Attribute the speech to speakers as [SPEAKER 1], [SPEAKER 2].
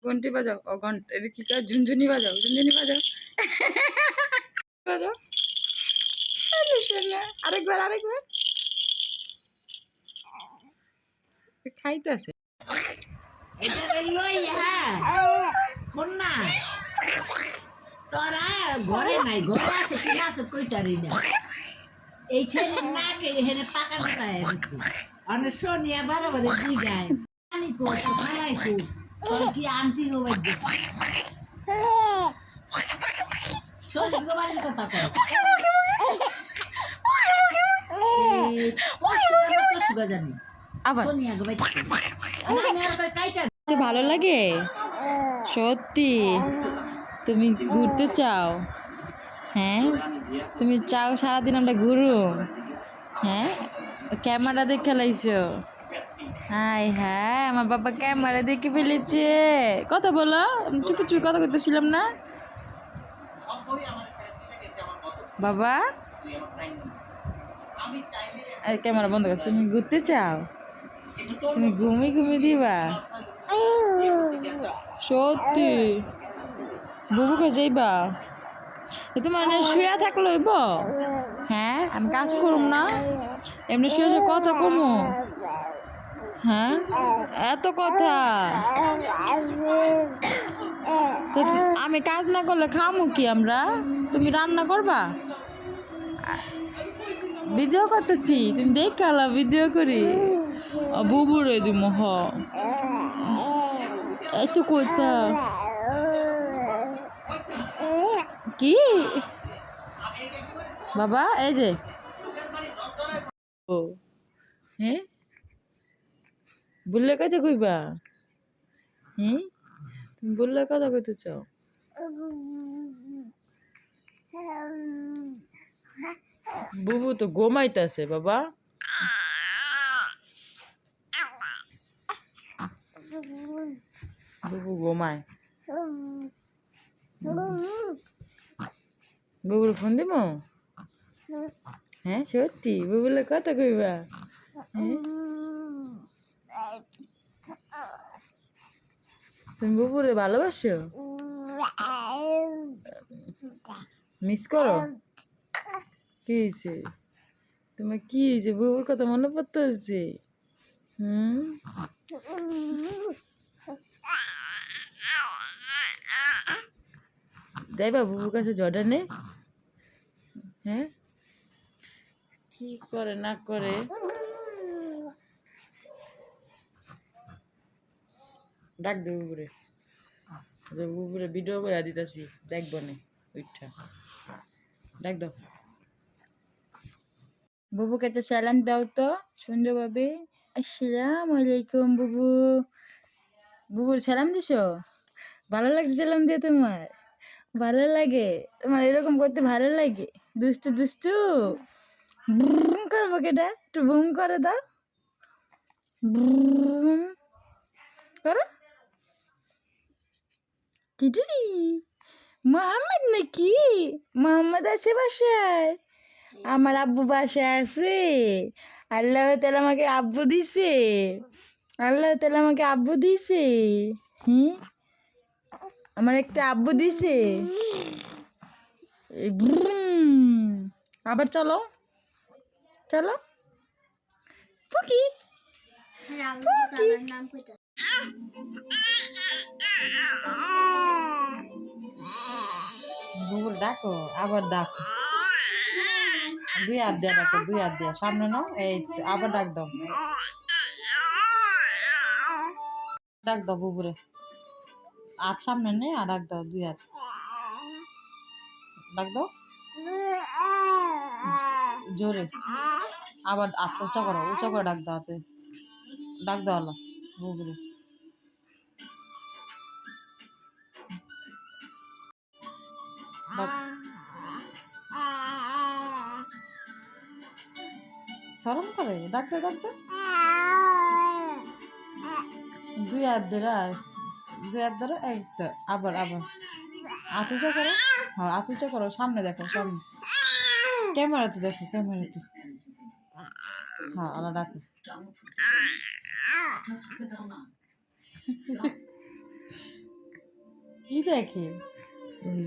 [SPEAKER 1] ঘন্টি বাজাও, ও ঘন্টা এটা কি কাজ? ঝুনঝুনি বাজাও, ঝুনঝুনি বাজাও, বাজাও। আরেকবার আরেকবার খাইতেছে।
[SPEAKER 2] তোরা ঘরে নাই, ঘরে আছে কিনা আছে কইতারি না। এই ছেলে নাকে হেনে পাকা পাকায় দিছে। অনেক সোনিয়া বারে দি যায়। আনি কো তো খালাই কো। তোর কি আন্টি গো বাইদে। সোনি গো বাড়ির কথা কয়। জানি
[SPEAKER 1] আবার
[SPEAKER 2] সোনিয়া গো বাইদে। আমি আর কাইটা
[SPEAKER 1] ভালো লাগে সত্যি? তুমি ঘুরতে চাও? হ্যাঁ, তুমি চাও সারাদিন আমরা ঘুরু? হ্যাঁ, ক্যামেরা দেখে লাইছো? হাই হ্যাঁ, আমার বাবা ক্যামেরা দেখে ফেলেছে। কথা বলো, চুপি চুপি কথা করতেছিলাম না বাবা। ক্যামেরা বন্ধ করছো? তুমি ঘুরতে চাও? তুমি ঘুমিয়ে দিবা? সত্যি? বুবুকে যাইবা? তোমার শুয়ে থাকলে হইব? হ্যাঁ, আমি কাজ করুম না? এমনি শুয়ে শুয়ে কথা কমু? হ্যাঁ, এত কথা। আমি কাজ না করলে খামু কি আমরা? তুমি রান্না করবা? ভিডিও করতেছি, তুমি দেখালা ভিডিও করি। বুবুরে দিম হ এত কথা কি বাবা? এই যে ও হ্যাঁ, বললে কথা কইবা? হ্যাঁ, তুমি বললে কথা কইতে চাও? বুবু তো ঘুমাইতেছে বাবা। বুবু ঘুমায়। বুবুর ফোন দিব? হ্যাঁ সত্যি? বুবুলে কথা কইবা? হ্যাঁ, তুমি বুবুরে ভালোবাসো? মিস করো? কি হয়েছে তোমার? কি হয়েছে? বুবুর কথা মনে পড়তেছে? যাইবা বুবুর কাছে জর্ডানে? হ্যাঁ, কি করে না করে। ডাক দে বুবুরে, বুবুরে ভিডিও করে দিতেছি, দেখবো নে ওইটা। ডাক দাও বুবুকে, একটা স্যালাম দাও তো সুন্দরভাবে। আসসালামু আলাইকুম বুবু। বুবুর সালাম দিছো? ভালো লাগছে সালাম দিয়ে তোমার? ভালো লাগে তোমার? এরকম করতে ভালো লাগে? দুষ্টু দুষ্টু বুম করবো কেটা? একটু বুম করে দাও, বুম করো। কিটিরি মোহাম্মদ নাকি? মোহাম্মদ আছে বাসায়? আমার আব্বু বাসায় আছে। আল্লাহ তাআলা আমাকে আব্বু দিছে। আল্লাহ তাআলা আমাকে আব্বু দিছে। হ্যাঁ, আমার একটা আব্বু দিছে। আবার চলো চলো পুকি পুকি। বুবুর ডাকো, আবার ডাকো, দুই হাত দিয়ে ডাকো, দুই হাত দিয়ে সামনে নাও। এই আবার ডাক দাও, ডাক দাও বুবুরে। হাত সামনে নে আর ডাক দাও, দুই হাত ডাক দাও জোরে। আবার হাত উঁচা করো, উঁচা করে ডাক দাও, হাতে ডাক দাও আলো বুবুরে। শরম করে ডাকতে ডাকতে। দুই হাত ধরে, দুই হাত ধরে এক আবার আবার হাত উঁচা করো। হ্যাঁ, হাত উঁচা করো, সামনে দেখো, সামনে ক্যামেরাতে দেখো, ক্যামেরাতে। হ্যাঁ, আল্লাহ ডাকো। কি দেখে?
[SPEAKER 2] ওই